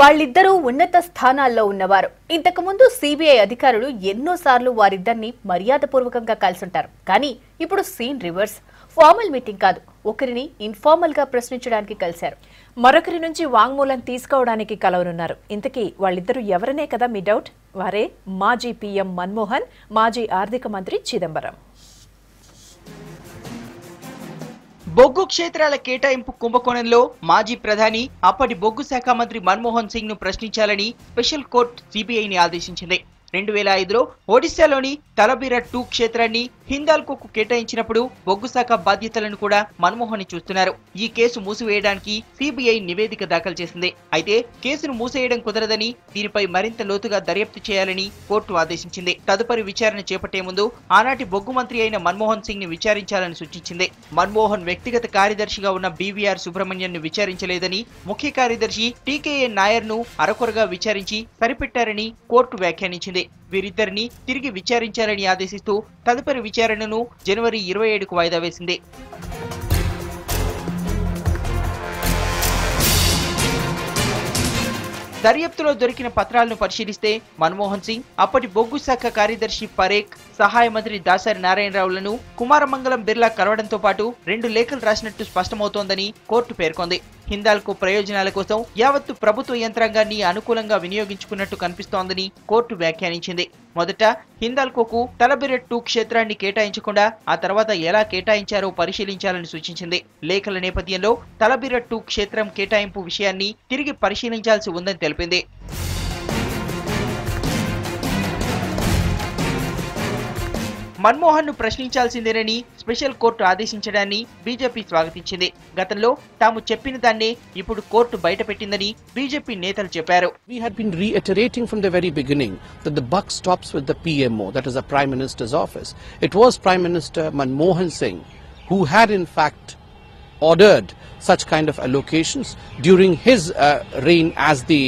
వాళ్ళిద్దరూ ఉన్నత స్థానాల్లో ఉన్నవారు. ఇంతకుముందు సిబిఐ అధికారులు ఎన్నోసార్లు వారిద్దరిని మర్యాదపూర్వకంగా కలిసుంటారు. కానీ ఇప్పుడు సీన్ రివర్స్. ఫార్మల్ మీటింగ్ కాదు, ఒకరిని ఇన్ఫార్మల్ గా ప్రశ్నించడానికి కలిశారు. మరొకరి నుంచి వాంగ్మూలం తీసుకోవడానికి కలవనున్నారు. ఇంతకీ వాళ్ళిద్దరూ ఎవరనే కదా మీ డౌట్? వారే మాజీ పీఎం మన్మోహన్, మాజీ ఆర్థిక మంత్రి చిదంబరం. బొగ్గు క్షేత్రాల కేటాయింపు కుంభకోణంలో మాజీ ప్రధాని, అప్పటి బొగ్గు శాఖ మంత్రి మన్మోహన్ సింగ్ ను ప్రశ్నించాలని స్పెషల్ కోర్టు సిబిఐని ఆదేశించింది. 2005లో ఒడిశాలోని తలబిరా 2 క్షేత్రాన్ని హిందాల్కోకు కేటాయించినప్పుడు బొగ్గు శాఖ బాధ్యతలను కూడా మన్మోహన్ చూస్తున్నారు. ఈ కేసు మూసివేయడానికి సిబిఐ నివేదిక దాఖలు చేసింది. అయితే కేసును మూసేయడం కుదరదని, దీనిపై మరింత లోతుగా దర్యాప్తు చేయాలని కోర్టు ఆదేశించింది. తదుపరి విచారణ చేపట్టే ముందు ఆనాటి బొగ్గు మంత్రి అయిన మన్మోహన్ సింగ్ ని విచారించాలని సూచించింది. మన్మోహన్ వ్యక్తిగత కార్యదర్శిగా ఉన్న బీవీఆర్ సుబ్రహ్మణ్యన్ ను విచారించలేదని, ముఖ్య కార్యదర్శి టీకేఎన్ నాయర్ ను అరకొరగా విచారించి సరిపెట్టారని కోర్టు వ్యాఖ్యానించింది. వీరిద్దరిని తిరిగి విచారించాలని ఆదేశిస్తూ తదుపరి విచారణను జనవరి 27కు వాయిదా వేసింది. దర్యాప్తులో దొరికిన పత్రాలను పరిశీలిస్తే మన్మోహన్ సింగ్, అప్పటి బొగ్గు శాఖ కార్యదర్శి పరేఖ్, సహాయ మంత్రి దాసరి నారాయణరావులను కుమారమంగళం బిర్లా కలవడంతో పాటు 2 లేఖలు రాసినట్టు స్పష్టమవుతోందని కోర్టు పేర్కొంది. హిందాల్కో ప్రయోజనాల కోసం యావత్తు ప్రభుత్వ యంత్రాంగాన్ని అనుకూలంగా వినియోగించుకున్నట్టు కనిపిస్తోందని కోర్టు వ్యాఖ్యానించింది. మొదట హిందాల్కోకు తలబిరా 2 క్షేత్రాన్ని కేటాయించకుండా ఆ తర్వాత ఎలా కేటాయించారో పరిశీలించాలని సూచించింది. లేఖల నేపథ్యంలో తలబిరా 2 క్షేత్రం కేటాయింపు విషయాన్ని తిరిగి పరిశీలించాల్సి ఉందని తెలిపింది. మన్మోహన్ ను ప్రశ్నించాల్సిందేనని స్పెషల్ కోర్టు ఆదేశించడాన్ని బీజేపీ స్వాగతించింది. గతంలో తాము చెప్పిన దాన్నే ఇప్పుడు కోర్టు బయటపెట్టిందని బీజేపీ నేతలు చెప్పారు. We had been reiterating from the very beginning that the buck stops with the PMO, that is the Prime Minister's office. It was Prime Minister Manmohan Singh who had in fact ordered such kind of allocations during his reign as the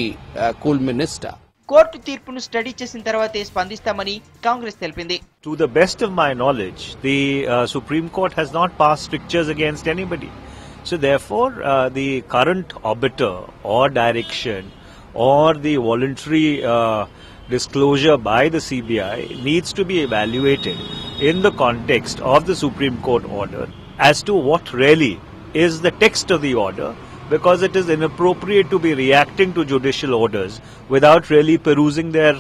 coal minister. Court తీర్పును study చేసిన తర్వాతే స్పందిస్తామని కాంగ్రెస్ తెలిపింది. To the best of my knowledge, the Supreme Court has not passed strictures against anybody. So therefore, the current arbiter or direction or the voluntary disclosure by the CBI needs to be evaluated in the context of the Supreme Court order as to what really is the text of the order, because it is inappropriate to be reacting to judicial orders without really perusing their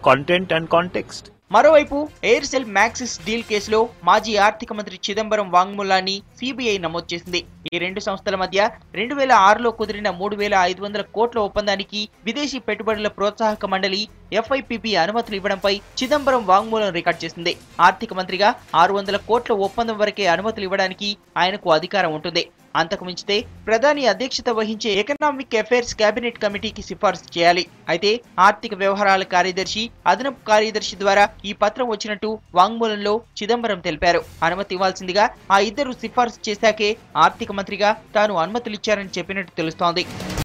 content and context. మరోవైపు Aircel మ్యాక్సిస్ deal కేసులో మాజీ ఆర్థిక మంత్రి Chidambaram వాంగ్మూలాన్ని CBI నమోదు చేసింది. ఈ 2 సంస్థల మధ్య 2006లో కుదిరిన 3500 కోట్ల ఒప్పందానికి విదేశీ పెట్టుబడుల ప్రోత్సాహక మండలి FIPB అనుమతులు ఇవ్వడంపై చిదంబరం వాంగ్మూలం రికార్డు చేసింది. ఆర్థిక మంత్రిగా 600 కోట్ల ఒప్పందం వరకే అనుమతులు ఇవ్వడానికి ఆయనకు అధికారం ఉంటుంది. అంతకు మించితే ప్రధాని అధ్యక్షత వహించే ఎకనామిక్ అఫైర్స్ కేబినెట్ కమిటీకి సిఫార్సు చేయాలి. అయితే ఆర్థిక వ్యవహారాల కార్యదర్శి, అదనపు కార్యదర్శి ద్వారా ఈ పత్రం వచ్చినట్టు వాంగ్మూలంలో చిదంబరం తెలిపారు. అనుమతి ఇవ్వాల్సిందిగా ఆ ఇద్దరు సిఫార్సు చేశాకే ఆర్థిక మంత్రిగా తాను అనుమతులిచ్చారని చెప్పినట్టు తెలుస్తోంది.